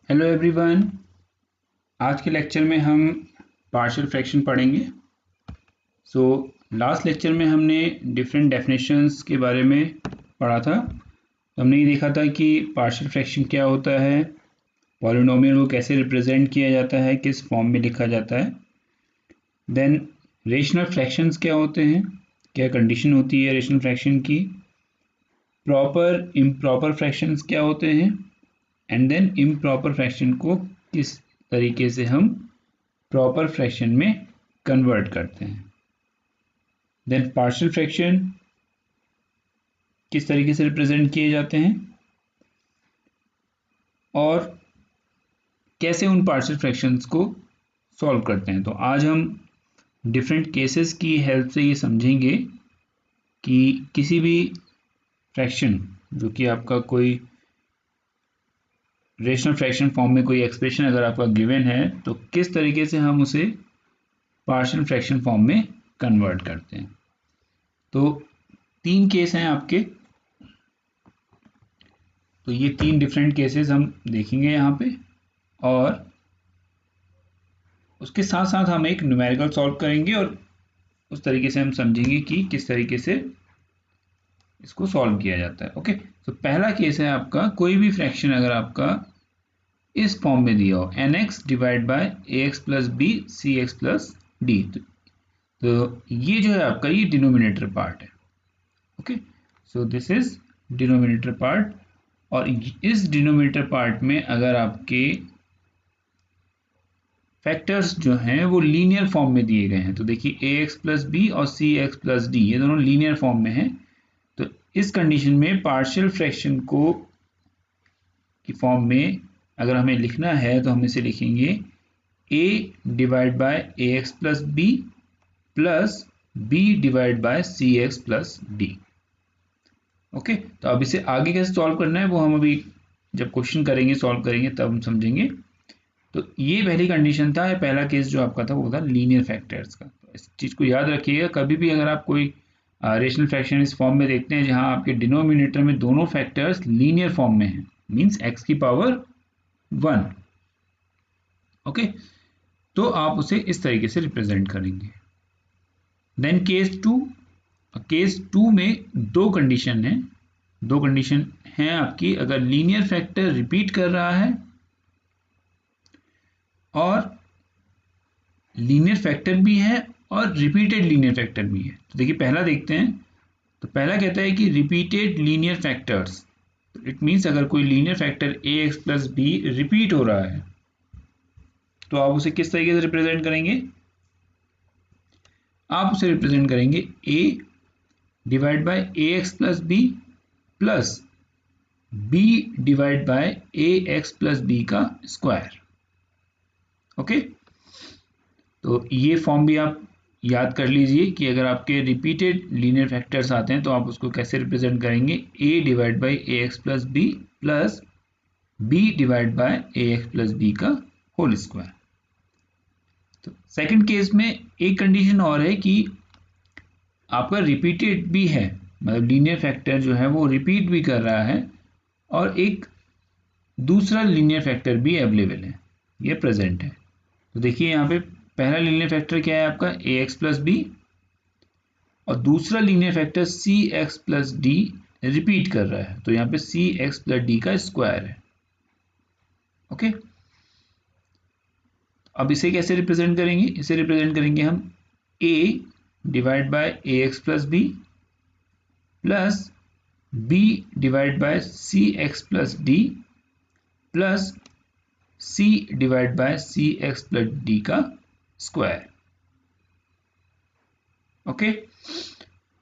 Hello everyone. आज के lecture में हम पार्शियल फ्रैक्शन पढ़ेंगे। लास्ट लेक्चर में हमने डिफरेंट डेफिनेशंस के बारे में पढ़ा था। तो हमने ये देखा था कि पार्शियल फ्रैक्शन क्या होता है, पॉलिनोमियल को कैसे रिप्रेजेंट किया जाता है, किस फॉर्म में लिखा जाता है। देन रेशनल फ्रैक्शंस क्या होते हैं, क्या कंडीशन होती है रेशनल फ्रैक्शन की, प्रॉपर इम्प्रॉपर फ्रैक्शंस क्या होते हैं, एंड देन इम्प्रॉपर फ्रैक्शन को किस तरीके से हम प्रॉपर फ्रैक्शन में कन्वर्ट करते हैं। देन पार्शियल फ्रैक्शन किस तरीके से रिप्रेजेंट किए जाते हैं और कैसे उन पार्शियल फ्रैक्शंस को सॉल्व करते हैं। तो आज हम डिफरेंट केसेस की हेल्प से ये समझेंगे कि किसी भी फ्रैक्शन जो कि आपका कोई रेशनल फ्रैक्शन फॉर्म में कोई एक्सप्रेशन अगर आपका गिवन है तो किस तरीके से हम उसे पार्शियल फ्रैक्शन फॉर्म में कन्वर्ट करते हैं। तो तीन केस हैं आपके, तो ये तीन डिफरेंट केसेस हम देखेंगे यहाँ पे, और उसके साथ साथ हम एक न्यूमेरिकल सॉल्व करेंगे और उस तरीके से हम समझेंगे कि किस तरीके से इसको सॉल्व किया जाता है। ओके, तो पहला केस है आपका, कोई भी फ्रैक्शन अगर आपका इस फॉर्म में दिया हो nx divide by ax plus b c x plus d, तो ये जो है आपका ये डिनोमिनेटर पार्ट है। Okay, so this is denominator part, और इस डिनोमिनेटर पार्ट में अगर आपके फैक्टर्स जो हैं वो लीनियर फॉर्म में दिए गए हैं, तो देखिए ax प्लस बी और सी एक्स प्लस डी ये दोनों लीनियर फॉर्म में हैं। तो इस कंडीशन में पार्शियल फ्रैक्शन को की फॉर्म में अगर हमें लिखना है तो हम इसे लिखेंगे a divide by a x plus b plus b divide by c x plus d. Okay, तो अब इसे आगे कैसे सॉल्व करना है वो हम अभी जब क्वेश्चन करेंगे सॉल्व करेंगे तब हम समझेंगे। तो ये पहली कंडीशन था, पहला केस जो आपका था वो था लीनियर फैक्टर्स का। तो इस चीज़ को याद रखिएगा, कभी भी अगर आप कोई रेशनल फ्रैक्शन इस फॉर्म में देखते हैं जहां आपके डिनोमिनेटर में दोनों फैक्टर्स लीनियर फॉर्म में हैं, मींस x की पावर 1। ओके, तो आप उसे इस तरीके से रिप्रेजेंट करेंगे। देन केस टू में दो कंडीशन हैं आपकी, अगर लीनियर फैक्टर रिपीट कर रहा है और लीनियर फैक्टर भी है और रिपीटेड लीनियर फैक्टर भी है। तो देखिए पहला देखते हैं, तो पहला कहता है कि repeated linear factors, it means अगर कोई लीनियर फैक्टर ए एक्स प्लस बी रिपीट हो रहा है तो आप उसे किस तरीके से रिप्रेजेंट करेंगे, आप उसे रिप्रेजेंट करेंगे a divide by a x plus b plus b divide by a x plus b का स्क्वायर। ओके, तो ये फॉर्म भी आप याद कर लीजिए कि अगर आपके रिपीटेड लीनियर फैक्टर्स आते हैं तो आप उसको कैसे रिप्रेजेंट करेंगे, a divide by a x plus b plus b divide by a x plus b का होल स्क्वायर। तो सेकंड केस में एक कंडीशन और है कि आपका रिपीटेड भी है, मतलब लीनियर फैक्टर जो है वो रिपीट भी कर रहा है और एक दूसरा लीनियर फैक्टर भी अवेलेबल है, ये प्रेजेंट है। तो देखिए यहाँ पे पहला लीनियर फैक्टर क्या है आपका ए एक्स प्लस बी, और दूसरा linear factor c x plus d repeat कर रहा है, तो यहाँ पे सी एक्स प्लस डी का स्क्वायर है। ओके, अब इसे कैसे रिप्रेजेंट करेंगे, इसे रिप्रेजेंट करेंगे हम a divide by a x plus b plus b divide by c x plus d plus c divide by c x plus d का स्क्वायर। ओके,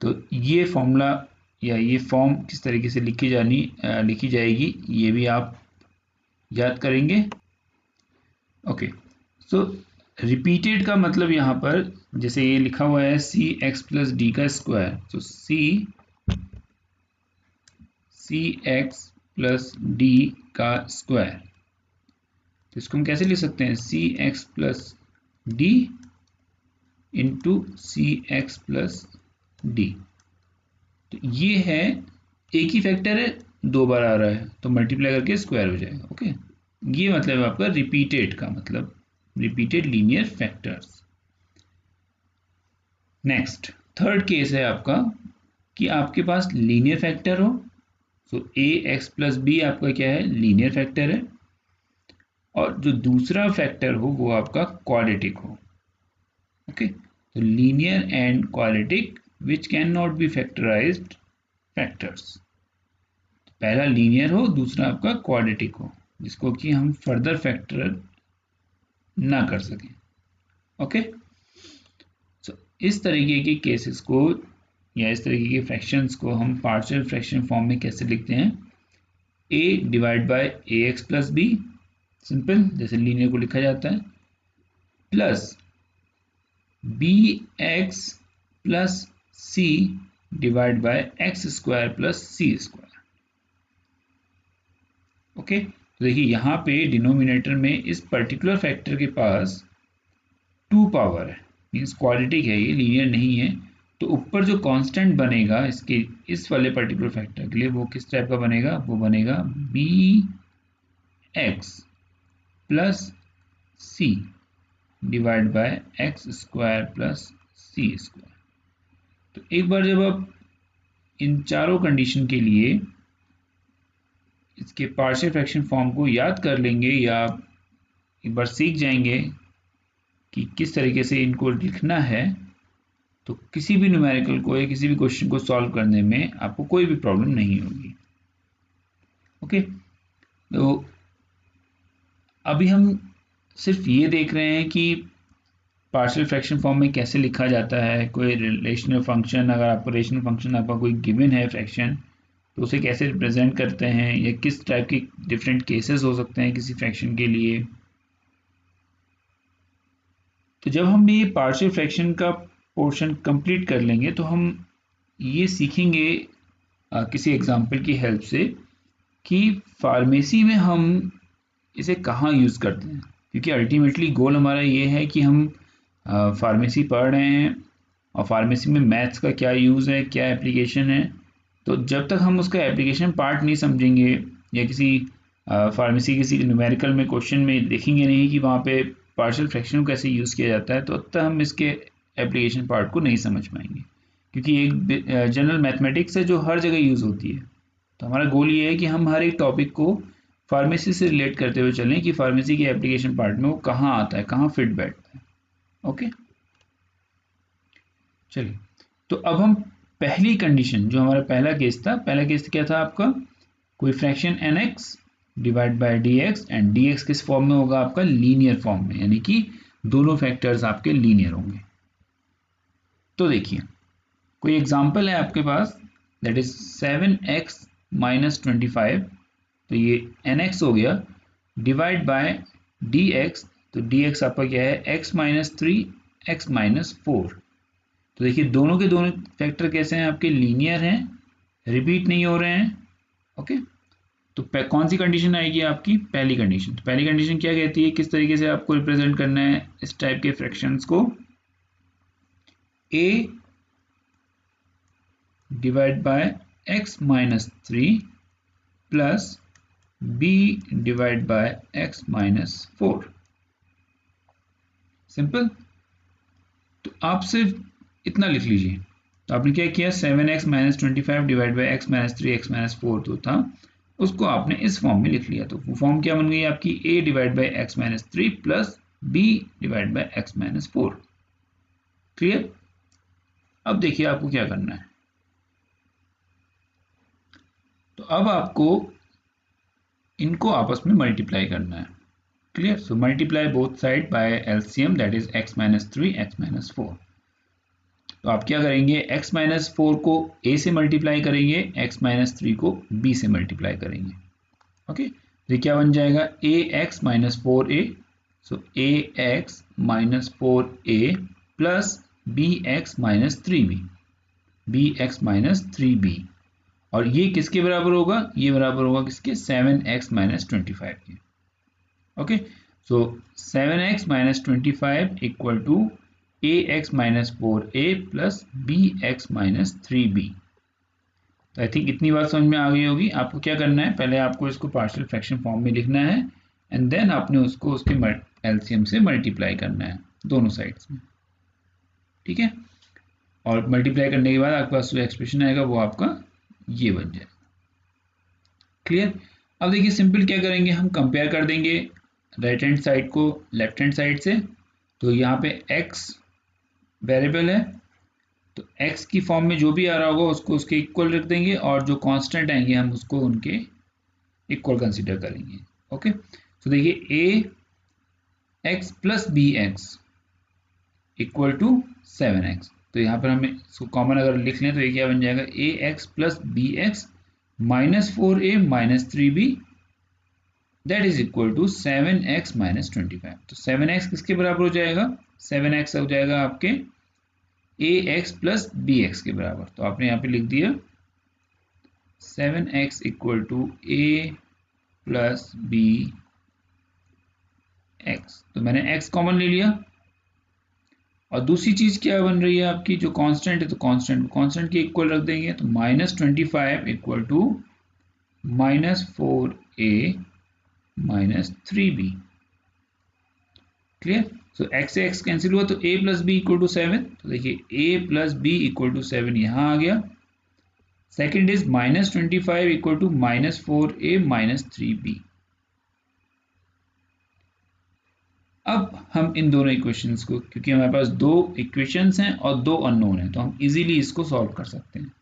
तो ये फॉर्मूला या ये फॉर्म किस तरीके से लिखी जाएगी ये भी आप याद करेंगे। ओके, सो रिपीटेड का मतलब यहाँ पर जैसे ये लिखा हुआ है सी एक्स प्लस डी का स्क्वायर, तो सी एक्स प्लस डी का स्क्वायर, तो इसको हम कैसे लिख सकते हैं, सी एक्स प्लस डी इंटू सी एक्स प्लस डी। तो ये है एक ही फैक्टर है, दो बार आ रहा है तो मल्टीप्लाई करके स्क्वायर हो जाएगा। ओके, ये मतलब आपका रिपीटेड का मतलब repeated linear factors. Next third case है आपका कि आपके पास लीनियर फैक्टर हो, सो ए एक्स प्लस बी आपका क्या है, लीनियर फैक्टर है, और जो दूसरा फैक्टर हो वो आपका क्वाड्रेटिक हो। ओके, तो linear and quadratic which can not be factorised factors. पहला लीनियर हो, दूसरा आपका क्वाड्रेटिक हो, जिसको कि हम फर्दर फैक्टर ना कर सकें। ओके, सो इस तरीके के केसेस को या इस तरीके के फ्रैक्शंस को हम पार्शियल फ्रैक्शन फॉर्म में कैसे लिखते हैं, a divide by a x plus b, simple जैसे लीनियर को लिखा जाता है, plus B x plus c divide by x square plus c square. Okay, तो देखिए यहाँ पे डिनोमिनेटर में इस पर्टिकुलर फैक्टर के पास 2 पावर है, मीन्स क्वाड्रेटिक है, ये लीनियर नहीं है। तो ऊपर जो कांस्टेंट बनेगा इसके इस वाले पर्टिकुलर फैक्टर के लिए वो किस टाइप का बनेगा, वो बनेगा b x plus c divide by x square plus c square. तो एक बार जब आप इन चारों कंडीशन के लिए इसके पार्शियल फ्रैक्शन फॉर्म को याद कर लेंगे या एक बार सीख जाएंगे कि किस तरीके से इनको लिखना है, तो किसी भी न्यूमेरिकल को या किसी भी क्वेश्चन को सॉल्व करने में आपको कोई भी प्रॉब्लम नहीं होगी। ओके, तो अभी हम सिर्फ ये देख रहे हैं कि पार्शियल फ्रैक्शन फॉर्म में कैसे लिखा जाता है। कोई रिलेशनल फंक्शन, अगर आपको रिलेशनल फंक्शन आपका कोई गिवन है फ्रैक्शन, तो उसे कैसे रिप्रेजेंट करते हैं या किस टाइप के डिफरेंट केसेस हो सकते हैं किसी फ्रैक्शन के लिए। तो जब हम ये पार्शियल फ्रैक्शन का पोर्शन कंप्लीट कर लेंगे तो हम ये सीखेंगे किसी एग्जांपल की हेल्प से कि फार्मेसी में हम इसे कहाँ यूज़ करते हैं, क्योंकि अल्टीमेटली गोल हमारा ये है कि हम फार्मेसी पढ़ रहे हैं और फार्मेसी में मैथ्स का क्या यूज़ है, क्या एप्लीकेशन है। तो जब तक हम उसका एप्लीकेशन पार्ट नहीं समझेंगे या किसी फार्मेसी किसी न्यूमेरिकल में क्वेश्चन में देखेंगे नहीं कि वहाँ पे पार्शियल फ्रैक्शन को कैसे यूज़ किया जाता है, तो तब तक हम इसके एप्लीकेशन पार्ट को नहीं समझ पाएंगे, क्योंकि एक जनरल मैथमेटिक्स है जो हर जगह यूज़ होती है। तो हमारा गोल ये है कि हम हर एक टॉपिक को फार्मेसी से रिलेट करते हुए चलें कि फार्मेसी के एप्लीकेशन पार्ट में वो कहाँ आता है, कहाँ फिट बैठता है। ओके, चलिए, तो अब हम पहली कंडीशन, जो हमारा पहला केस था, पहला केस क्या था आपका, कोई fraction n x divide by d x, and d x किस फॉर्म में होगा आपका, लीनियर फॉर्म में, यानी कि दोनों फैक्टर्स आपके लीनियर होंगे। तो देखिए कोई एग्जांपल है आपके पास, दैट इज 7x माइनस 25, तो ये nx हो गया, डिवाइड बाय dx, तो dx आपका क्या है, x माइनस 3 x माइनस 4। तो देखिए दोनों के दोनों फैक्टर कैसे हैं, आपके लीनियर हैं, रिपीट नहीं हो रहे हैं। ओके, तो कौन सी कंडीशन आएगी आपकी, पहली कंडीशन। तो पहली कंडीशन क्या कहती है, किस तरीके से आपको रिप्रेजेंट करना है इस टाइप के फ्रैक्शंस को, a divide bye x minus 3 plus b divide bye x minus 4। Simple, तो आप सिर्फ इतना लिख लीजिए। तो आपने क्या किया, 7x minus 25 divide by x minus 3 x minus 4 जो था उसको आपने इस फॉर्म में लिख लिया। तो वो फॉर्म क्या बन गई आपकी, a divide by x minus 3 plus b divide by x minus 4। Clear, अब देखिए आपको क्या करना है। तो अब आपको इनको आपस में मल्टीप्लाई करना है। Clear, so multiply both side by LCM, that is x minus 3 x minus 4। तो आप क्या करेंगे, x माइनस 4 को a से मल्टीप्लाई करेंगे, x माइनस 3 को b से मल्टीप्लाई करेंगे। ओके, तो ये क्या बन जाएगा, ax माइनस 4a, सो ax minus 4a plus bx minus 3b, bx minus 3b, और ये किसके बराबर होगा, ये बराबर होगा किसके, 7x माइनस 25 के। Okay, so 7x minus 25 equal to ax minus 4a plus bx minus 3b। तो आई थिंक इतनी बात समझ में आ गई होगी। आपको क्या करना है, पहले आपको इसको पार्शियल फ्रैक्शन फॉर्म में लिखना है, एंड देन आपने उसको उसके एलसीएम से मल्टीप्लाई करना है दोनों साइड्स में, ठीक है। और मल्टीप्लाई करने के बाद आपके पास जो एक्सप्रेशन आएगा वो आपका ये बन जाएगा। क्लियर। अब देखिए सिंपल क्या करेंगे, हम कंपेयर कर देंगे राइट हैंड साइड को लेफ्ट हैंड साइड से। तो यहाँ पे x वेरिएबल है, तो x की फॉर्म में जो भी आ रहा होगा उसको उसके इक्वल रख देंगे, और जो कांस्टेंट आएंगे हम उसको उनके इक्वल कंसीडर करेंगे। ओके, तो देखिए a x plus B x equal to 7x। तो यहाँ पर हमें इसको कॉमन अगर लिख लें तो ये क्या बन जाएगा, A x plus B X minus 4a minus 3b that is equal to 7x minus 25। तो 7x किसके बराबर हो जाएगा, 7x हो जाएगा आपके a x plus B x के बराबर। तो आपने यहाँ पे लिख दिया 7x equal to a plus B x. तो मैंने x कॉमन ले लिया, और दूसरी चीज क्या बन रही है आपकी, जो कांस्टेंट है तो कांस्टेंट के इक्वल रख देंगे। तो -25 equal to -4a minus 3b। Clear. So x से x कैंसिल हुआ, तो a plus b equal to 7। तो देखिए a plus b equal to 7 यहां आ गया। Second is -25 equal to -4a minus 3b। अब हम इन दोनों इक्वेशंस को, क्योंकि हमारे पास दो इक्वेशंस हैं और दो अननोन हैं, तो हम इजीली इसको सॉल्व कर सकते हैं।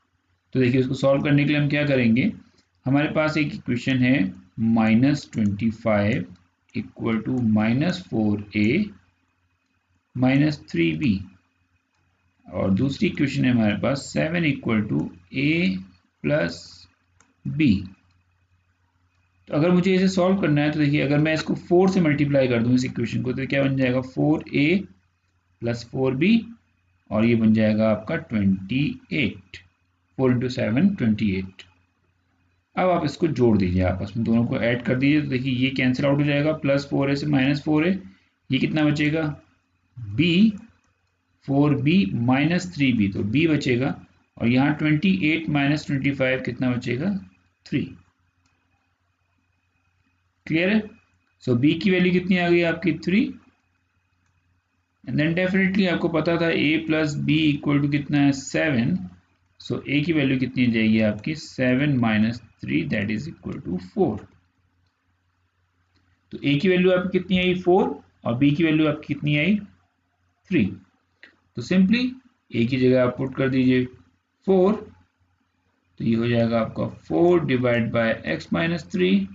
तो देखिए इसको सॉल्व करने के लिए हम क्या करेंगे, हमारे पास एक इक्वेशन है -25 equal to -4a minus 3b, और दूसरी इक्वेशन है हमारे पास 7 equal to a plus b। तो अगर मुझे इसे सॉल्व करना है तो देखिए अगर मैं इसको 4 से मल्टीप्लाई कर दूं इस इक्वेशन को, तो क्या बन जाएगा 4a प्लस 4b, और ये बन जाएगा आपका 28। 4 इंटू 7 28। अब आप इसको जोड़ दीजिए, आपस में दोनों को ऐड कर दीजिए। तो देखिए ये कैंसिल आउट हो जाएगा, प्लस 4a से माइनस 4a, ये कितना बचेगा b 4b माइनस 3b, तो b बचेगा, और यहाँ 28 माइनस 25 कितना बचेगा 3। क्लियर है। सो b की वैल्यू कितनी आ गई आपकी 3, एंड देन डेफिनेटली आपको पता था a plus b equal to कितना है 7। सो a की वैल्यू कितनी जाएगी आपकी 7 minus 3 that is equal to 4। तो a की वैल्यू आपकी कितनी आई 4, और b की वैल्यू आपकी कितनी आई 3। तो सिंपली a की जगह आप पुट कर दीजिए 4, तो ये हो जाएगा आपका 4 divide by x minus 3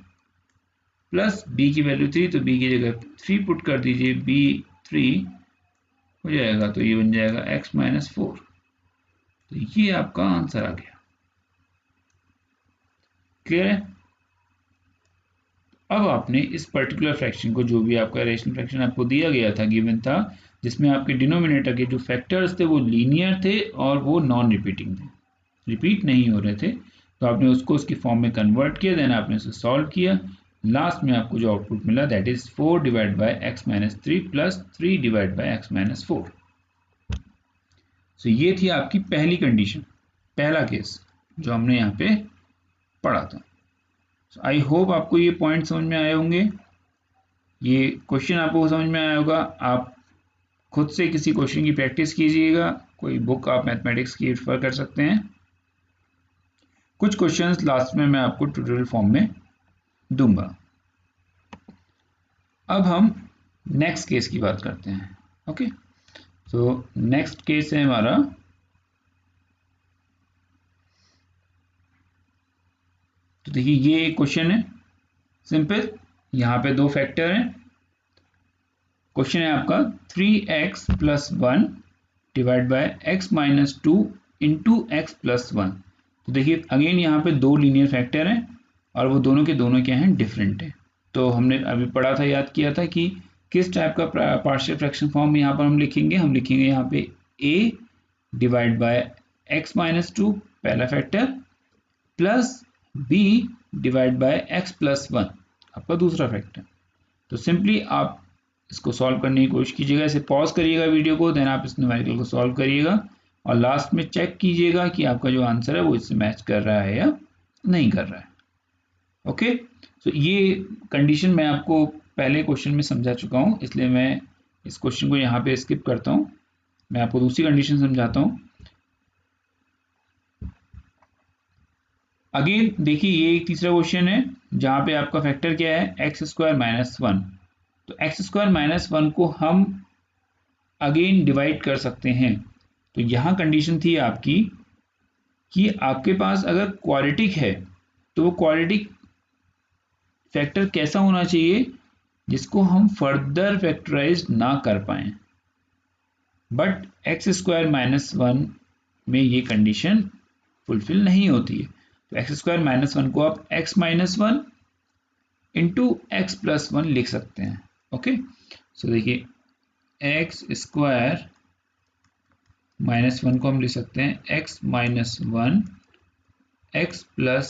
plus b की वैल्यू 3, तो b की जगह 3 पुट कर दीजिए, b 3 हो जाएगा, तो ये बन जाएगा x माइनस 4। तो ये आपका आंसर आ गया। क्लियर है। अब आपने इस पर्टिकुलर फ्रैक्शन को, जो भी आपका रेशनल फ्रैक्शन आपको दिया गया था, गिवन था, जिसमें आपके डिनोमिनेटर के जो फैक्टर्स थे वो लीनियर थे और वो नॉन रिपीटिंग थे, रिपीट नहीं हो रहे थे, तो आपने उसको उसकी फॉर्म में कन्वर्ट किया, देन आपने उसे सॉल्व किया। लास्ट में आपको जो आउटपुट मिला that is 4 divide by x minus 3 plus 3 divide by x minus 4। सो ये थी आपकी पहली कंडीशन, पहला केस जो हमने यहाँ पे पढ़ा था। आई होप आपको ये पॉइंट समझ में आए होंगे, ये क्वेश्चन आपको समझ में आया होगा। आप खुद से किसी क्वेश्चन की प्रैक्टिस कीजिएगा, कोई बुक आप मैथमेटिक्स की रेफर कर सकते हैं। कुछ क्वेश्चंस लास्ट में मैं आपको ट्यूटोरियल फॉर्म में दूंगा। अब हम नेक्स्ट केस की बात करते हैं। ओके, सो नेक्स्ट केस है हमारा तो देखिए ये क्वेश्चन है सिंपल, यहाँ पे दो फैक्टर हैं। क्वेश्चन है आपका 3x plus 1 divide by x minus 2 into x plus 1। तो देखिए अगेन यहाँ पे दो लीनियर फैक्टर हैं और वो दोनों के दोनों क्या हैं, डिफरेंट है। तो हमने अभी पढ़ा था, याद किया था कि किस टाइप का पार्शियल फ्रैक्शन फॉर्म यहाँ पर हम लिखेंगे यहाँ पे a divide bye x minus 2 पहला factor plus b divide bye x plus 1 आपका दूसरा फैक्टर। तो सिंपली आप इसको सॉल्व करने की कोशिश कीजिएगा, इसे पॉज करिएगा वीडियो को, देन आप इस न्यूमेरिकल को सॉल्व करिएगा और लास्ट में चेक कीजिएगा कि आपका जो आंसर है वो इससे मैच कर रहा है या नहीं कर रहा है। ओके, तो ये कंडीशन मैं आपको पहले क्वेश्चन में समझा चुका हूँ, इसलिए मैं इस क्वेश्चन को यहाँ पे स्किप करता हूँ। मैं आपको दूसरी कंडीशन समझाता हूँ। अगेन देखिए, ये एक तीसरा क्वेश्चन है जहाँ पे आपका फैक्टर क्या है, एक्स स्क्वायर माइनस वन। तो एक्स स्क्वायर माइनस वन को हम अगेन डिवाइड कर सकते हैं। तो यहाँ कंडीशन थी आपकी कि आपके पास अगर क्वाड्रेटिक है तो वो क्वाड्रेटिक फैक्टर कैसा होना चाहिए जिसको हम फर्दर फैक्टराइज ना कर पाए। But x square minus one में ये कंडीशन फुलफिल नहीं होती है। तो एक्स स्क्वायर माइनस वन को आप x minus one into x plus one लिख सकते हैं। ओके, सो देखिए एक्स स्क्वायर माइनस वन को हम लिख सकते हैं x minus one x plus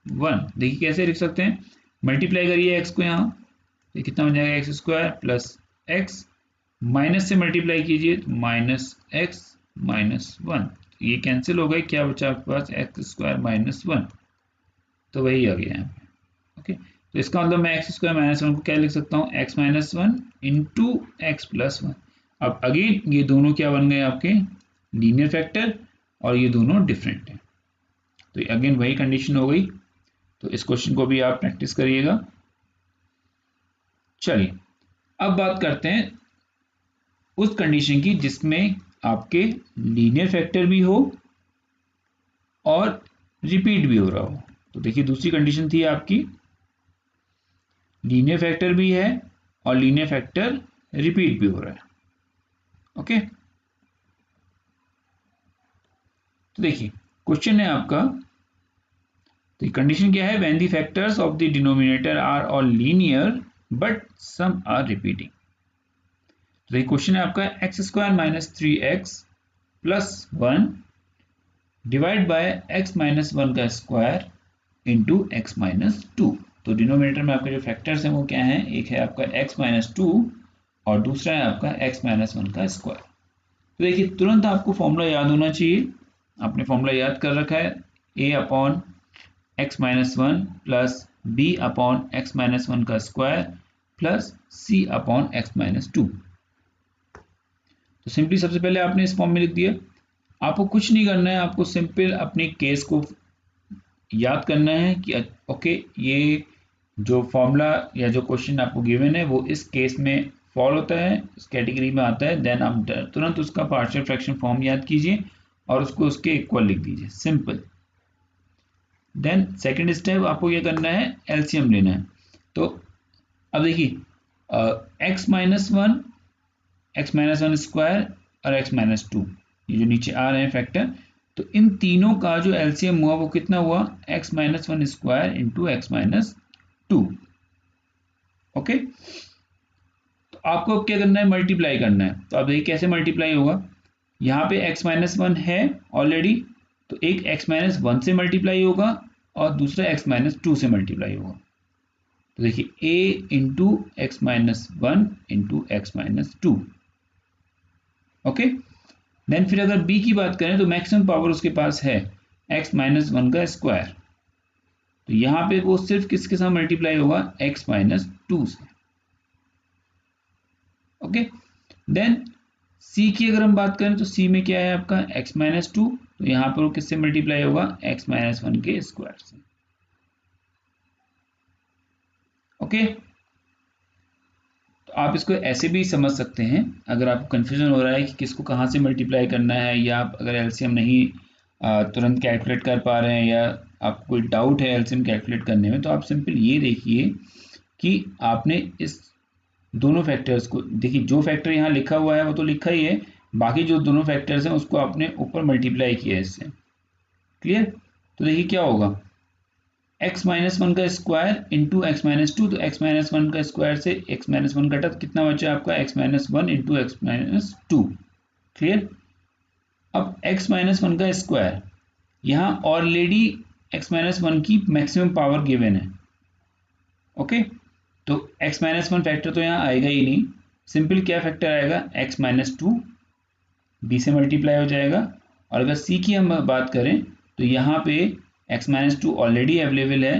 one. देखिए कैसे लिख सकते हैं, मल्टीप्लाई करिए एक्स को यहाँ, तो कितना हो जाएगा, x square plus x, minus से मल्टीप्लाई कीजिए माइनस एक्स माइनस वन, ये कैंसिल हो गए, क्या बचा आपके पास, एक्स स्क्वायर माइनस वन। तो वही आ गया यहाँ पे। ओके, तो इसका मतलब मैं एक्स स्क्वायर माइनस वन को क्या लिख सकता हूँ, x minus one into x plus one. अब अगेन ये दोनों क्या बन गए आपके, लीनियर फैक्टर, और ये दोनों डिफरेंट है। तो अगेन वही कंडीशन हो गई। तो इस क्वेश्चन को भी आप प्रैक्टिस करिएगा। चलिए अब बात करते हैं उस कंडीशन की जिसमें आपके लीनियर फैक्टर भी हो और रिपीट भी हो रहा हो। तो देखिए दूसरी कंडीशन थी आपकी, लीनियर फैक्टर भी है और लीनियर फैक्टर रिपीट भी हो रहा है। ओके, तो देखिए क्वेश्चन है आपका, तो कंडीशन क्या है, when the factors of the denominator are all linear but some are repeating. तो ये क्वेश्चन है आपका, X square minus three X plus one divide by X minus one का square into x minus two. तो denominator में आपके जो factors हैं वो क्या हैं, एक है आपका एक्स माइनस टू और दूसरा है आपका एक्स माइनस वन का स्क्वायर। तो देखिए तुरंत आपको फॉर्मूला याद होना चाहिए, आपने फॉर्मूला याद कर रखा है, A upon X minus one plus B upon X minus one का square plus C upon X minus two. तो सिंपली सबसे पहले आपने इस फॉर्म में लिख दिया। आपको कुछ नहीं करना है, आपको सिंपल अपने केस को याद करना है कि ओके ये जो फॉर्मूला या जो क्वेश्चन आपको गिवन है वो इस केस में फॉल होता है, इस कैटेगरी में आता है। देन आप तुरंत उसका पार्शियल फ्रैक्शन फॉर्म याद कीजिए और उसको उसके इक्वल लिख दीजिए, सिंपल। देन सेकंड स्टेप आपको क्या करना है, एलसीएम लेना है। तो अब देखिए एक्स माइनस वन स्क्वायर और एक्स माइनस टू, ये जो नीचे आ रहे हैं फैक्टर, तो इन तीनों का जो एलसीएम हुआ वो कितना हुआ, x minus one square into x minus two. Okay, तो आपको क्या करना है, मल्टीप्लाई करना है। तो अब देखिए कैसे मल्टीप्लाई होगा, यहाँ पे एक्स माइनस वन है ऑलरेडी, तो एक एक्स माइनस वन से मल्टीप्लाई होगा और दूसरा एक्स माइनस टू से मल्टीप्लाई होगा। तो देखिए a into x minus one into x minus two. Okay, then फिर अगर b की बात करें तो मैक्सिमम पावर उसके पास है x माइनस वन का स्क्वायर, तो यहाँ पे वो सिर्फ किसके साथ मल्टीप्लाई होगा, x माइनस टू से। ओके, देन c की अगर हम बात करें तो c में क्या है आपका x माइनस टू, तो यहाँ पर वो किससे मल्टीप्लाई होगा, x माइनस वन के स्क्वायर से। ओके, तो आप इसको ऐसे भी समझ सकते हैं, अगर आपको कंफ्यूजन हो रहा है कि किसको कहाँ से मल्टीप्लाई करना है, या आप अगर एलसीएम नहीं तुरंत कैलकुलेट कर पा रहे हैं, या आपको कोई डाउट है एलसीएम कैलकुलेट करने में, तो आप सिंपल ये देखिए कि आपने इस दोनों फैक्टर्स को, देखिए जो फैक्टर यहाँ लिखा हुआ है वो तो लिखा ही है, बाकी जो दोनों फैक्टर्स हैं उसको आपने ऊपर मल्टीप्लाई किया है इससे। क्लियर, तो देखिए क्या होगा, x माइनस वन का square into x minus two, तो x माइनस वन का स्क्वायर से x माइनस वन कटा, तो कितना बचा आपका x minus one into x minus to. Clear, अब x माइनस वन का स्क्वायर, यहाँ ऑलरेडी x माइनस वन की मैक्सिमम पावर गिवन है। ओके, तो x माइनस वन फैक्टर तो यहाँ आएगा ही नहीं, सिंपल क्या फैक्टर आएगा, x माइनस टू, b से मल्टीप्लाई हो जाएगा। और अगर c की हम बात करें तो यहाँ पे x minus two already available है,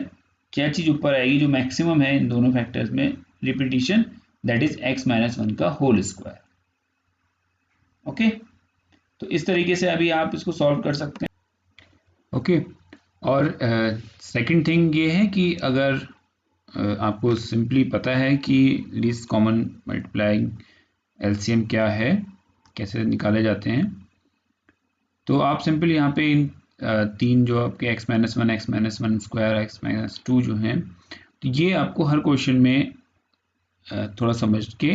क्या चीज़ ऊपर आएगी, जो मैक्सिमम है इन दोनों फैक्टर्स में repetition that is x minus 1 का होल स्क्वायर। ओके, तो इस तरीके से अभी आप इसको सॉल्व कर सकते हैं। ओके, और सेकंड थिंग ये है कि अगर आपको सिंपली पता है कि लीस्ट कॉमन मल्टीप्लाइंग एलसीएम क्या है, कैसे निकाले जाते हैं, तो आप सिंपल यहाँ पे इन तीन जो आपके x minus one square x minus 2 जो हैं, तो ये आपको हर क्वेश्चन में थोड़ा समझ के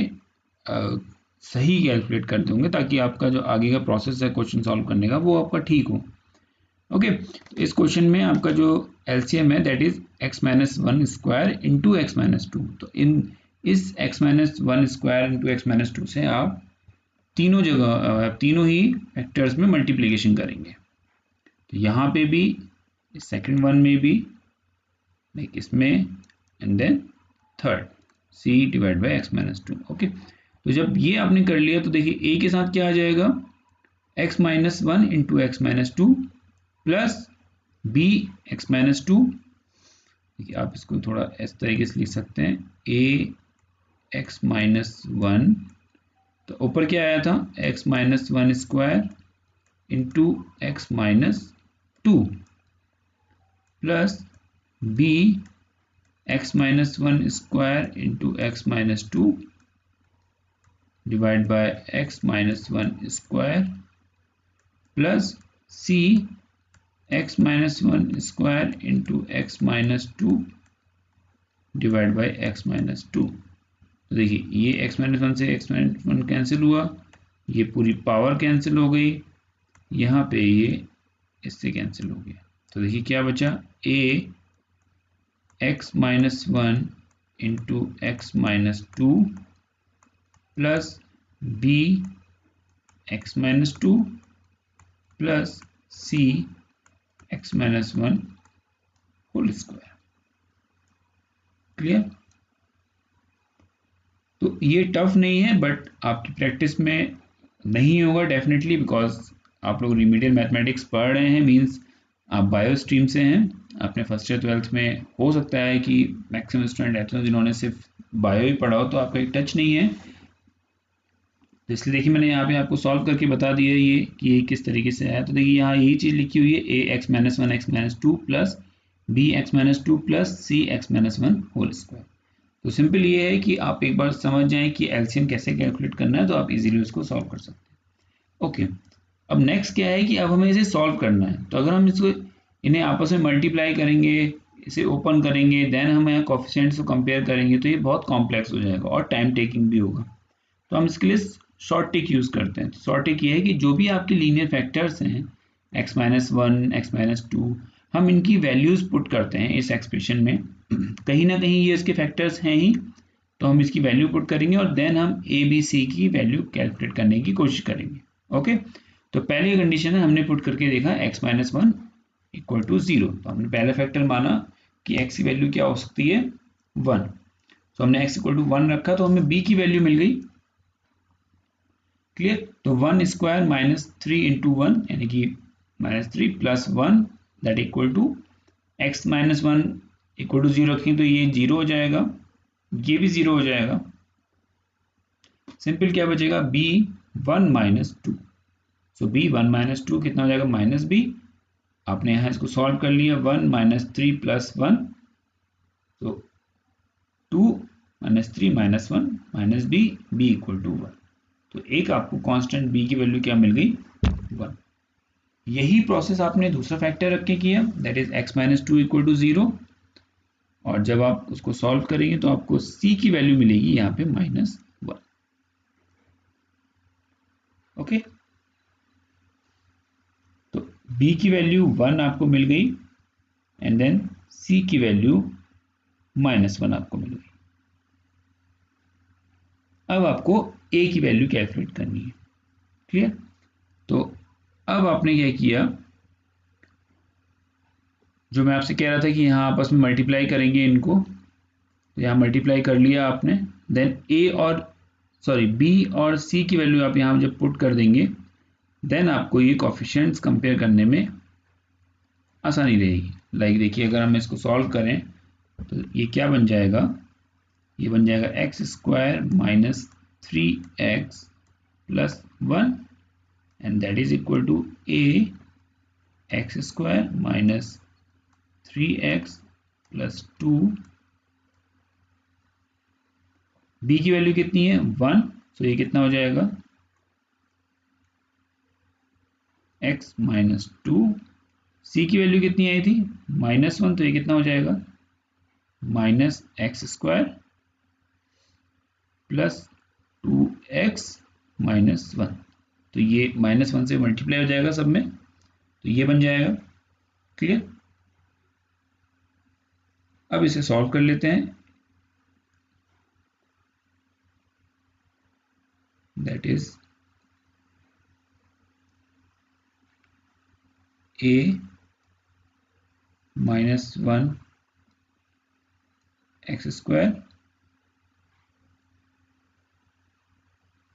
सही कैलकुलेट करते होंगे ताकि आपका जो आगे का प्रोसेस है क्वेश्चन सॉल्व करने का वो आपका ठीक हो। ओके, तो इस क्वेश्चन में आपका जो एलसीएम है that is x minus 1 square into x minus 2। तो इस x minus 1 square into x minus 2 से आप तीनों जगह तीनों ही फैक्टर्स में मल्टीप्लिकेशन करेंगे। तो यहाँ पे भी, सेकंड वन में भी, लाइक इसमें, and then third c divide by x minus 2। Okay, तो जब ये आपने कर लिया तो देखिए a के साथ क्या आ जाएगा, x minus 1 into x minus 2 plus b x minus 2। देखिए आप इसको थोड़ा इस तरीके से लिख सकते हैं, a x माइनस 1, तो ऊपर क्या आया था x minus 1 square into x minus 2 plus b x minus 1 square into x minus 2 divide by x minus 1 square plus c x minus 1 square into x minus 2 divide by x minus 2। तो देखिए ये x minus 1 से x minus 1 cancel हुआ, ये पूरी power cancel हो गई, यहाँ पे ये इससे कैंसिल हो गया। तो देखिए क्या बचा, a x minus 1 into x minus 2 plus b x minus 2 plus c x minus 1 whole square. Clear? तो ये टफ नहीं है, बट आपकी प्रैक्टिस में नहीं होगा डेफिनेटली, बिकॉज आप लोग रिमीडियल मैथमेटिक्स पढ़ रहे हैं, मींस आप बायो स्ट्रीम से हैं। आपने फर्स्ट ईयर 12th में हो सकता है कि मैक्सिमम स्टूडेंट ऐसे हो जिन्होंने सिर्फ बायो ही पढ़ा हो, तो आपका एक टच नहीं है। तो इसलिए देखिए मैंने यहाँ पे आपको सॉल्व करके बता दिया ये कि ये किस तरीके से आया। तो देखिए यहाँ यही चीज़ लिखी हुई है, a x minus 1 x minus 2 plus b x minus 2 plus c x minus 1 whole square. तो सिंपल ये है कि आप एक बार समझ जाएं कि एलसीएम कैसे कैलकुलेट करना है, तो आप इजीली उसको सॉल्व कर सकते हैं। ओके, अब नेक्स्ट क्या है कि अब हमें इसे सॉल्व करना है। तो अगर हम इसको इन्हें आपस में मल्टीप्लाई करेंगे, इसे ओपन करेंगे, देन हम यहाँ कोफिशिएंट्स को कंपेयर करेंगे, तो ये बहुत कॉम्प्लेक्स हो जाएगा और टाइम टेकिंग भी होगा। तो हम इसके लिए शॉर्ट टिक यूज़ करते हैं। तो शॉर्ट टिक ये है कि जो भी आपके लीनियर फैक्टर्स हैं x माइनस 1 x माइनस 2, हम इनकी वैल्यूज़ पुट करते हैं इस एक्सप्रेशन में। कहीं ना कहीं ये इसके फैक्टर्स हैं ही, तो हम इसकी वैल्यू पुट करेंगे और देन हम a b c की वैल्यू कैलकुलेट करने की कोशिश करेंगे। ओके, तो पहली कंडीशन है हमने पुट करके देखा x माइनस 1 इक्वल टू 0। तो हमने पहला फैक्टर माना कि x की वैल्यू क्या हो सकती है, 1। तो हमने x इक्वल टू 1 रखा, तो हमें b की वैल्यू मिल गई। क्लियर? तो 1 स्क्वायर माइनस 3 इंटू 1 यानी कि minus 3 plus 1 that equal to x minus 1 equal to 0 रखें तो ये 0 हो जाएगा, ये भी 0 हो जाएगा। सिंपल क्या बचेगा, b 1 माइनस 2। सो b 1 माइनस 2 कितना हो जाएगा, माइनस b। आपने यहाँ इसको सॉल्व कर लिया, 1 माइनस 3 प्लस 1, तो 2 minus 3 minus 1 minus b, b equal to 1। तो एक आपको कांस्टेंट b की वैल्यू क्या मिल गई, 1। यही प्रोसेस आपने दूसरा फैक्टर रख के किया, that is x minus 2 equal to 0, और जब आप उसको सॉल्व करेंगे तो आपको c की वैल्यू मिलेगी यहाँ पे माइनस 1। ओके, तो b की वैल्यू 1 आपको मिल गई एंड देन c की वैल्यू माइनस 1 आपको मिल गई। अब आपको a की वैल्यू कैलकुलेट करनी है। क्लियर? तो अब आपने क्या किया, जो मैं आपसे कह रहा था कि यहाँ आपस में मल्टीप्लाई करेंगे इनको, तो यहाँ मल्टीप्लाई कर लिया आपने, देन b और c की वैल्यू आप यहाँ जब पुट कर देंगे, देन आपको ये कोफिशिएंट्स कंपेयर करने में आसानी रहेगी। लाइक देखिए अगर हम इसको सॉल्व करें तो ये क्या बन जाएगा, ये बन जाएगा x square minus 3x plus 1 and that is equal to a x square minus 3x plus 2। b की वैल्यू कितनी है 1, तो ये कितना हो जाएगा x माइनस 2। c की वैल्यू कितनी आई थी -1, तो ये कितना हो जाएगा minus x square plus 2x minus 1। तो ये -1 से मल्टीप्लाई हो जाएगा सब में, तो ये बन जाएगा। क्लियर। अब इसे सॉल्व कर लेते हैं। That is a minus 1 x square.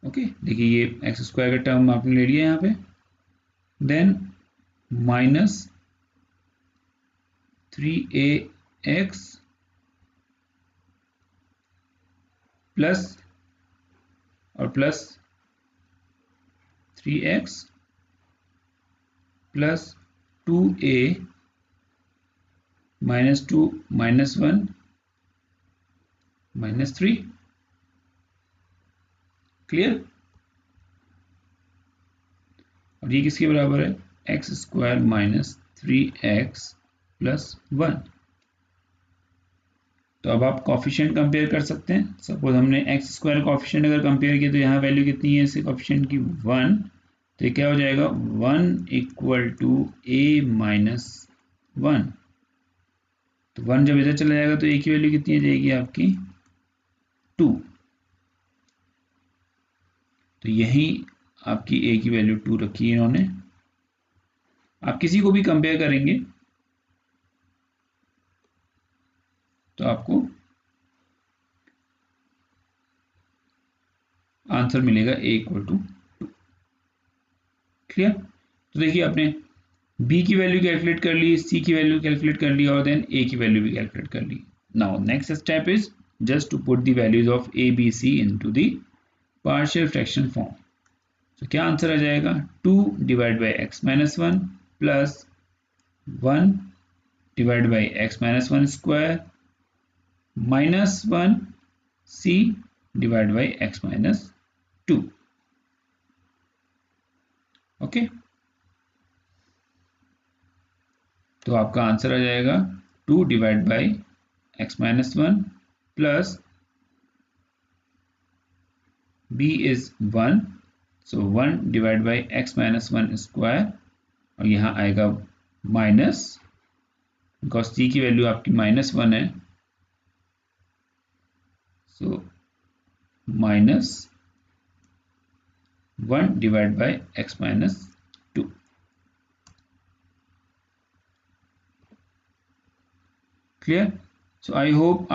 Okay, देखिए ये एक्स स्क्वायर का टर्म आपने ले लिया यहाँ पे, देन माइनस 3ax प्लस और plus 3x plus 2a minus 2 minus 1 minus 3। Clear. और ये किसके बराबर है x square minus 3x plus 1। तो अब आप कॉफिशिएंट कंपेयर कर सकते हैं। सपोज हमने एक्स स्क्वायर कॉफिशिएंट अगर कंपेयर किया तो यहाँ वैल्यू कितनी है इसके कॉफिशिएंट की 1, तो क्या हो जाएगा 1 इक्वल टू a माइनस 1। तो 1 जब इधर चला जाएगा तो a की वैल्यू कितनी आ जाएगी आपकी 2। तो यही आपकी a की वैल्यू 2 रखी है इन्होंने। आप किसी को भी कंपेयर करेंगे तो आपको आंसर मिलेगा a इक्वल टू 2। क्लियर। तो देखिए आपने b की वैल्यू कैलकुलेट कर ली, c की वैल्यू कैलकुलेट कर ली और देन a की वैल्यू भी कैलकुलेट कर ली। Now next step is just to put the values of a b c into the partial fraction form. तो क्या आंसर आ जाएगा 2 divide by X minus 1 plus 1 divide by X minus 1 square minus 1 c divide by X minus 2। Okay, तो आपका answer आ जाएगा 2 divide by X minus 1 plus b is 1, so 1 divide by X minus 1 square और यहाँ आएगा minus, because c की value आपकी -1 है, so minus 1 divide by X minus 2। Clear. So I hope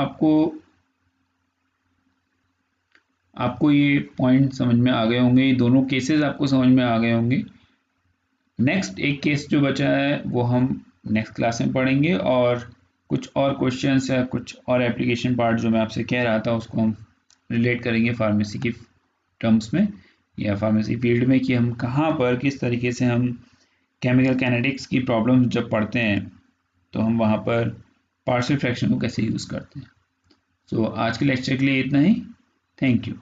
आपको ये पॉइंट समझ में आ गए होंगे, ये दोनों केसेस आपको समझ में आ गए होंगे। नेक्स्ट एक केस जो बचा है वो हम नेक्स्ट क्लास में पढ़ेंगे और कुछ और क्वेश्चंस या कुछ और एप्लीकेशन पार्ट जो मैं आपसे कह रहा था उसको हम रिलेट करेंगे फार्मेसी की टर्म्स में या फार्मेसी फील्ड में, कि हम कहाँ पर किस तरीके से हम केमिकल काइनेटिक्स की प्रॉब्लम जब पढ़ते हैं तो हम वहाँ पर पार्शियल फ्रैक्शन को कैसे यूज़ करते हैं। सो आज के लेक्चर के लिए इतना ही। Thank you.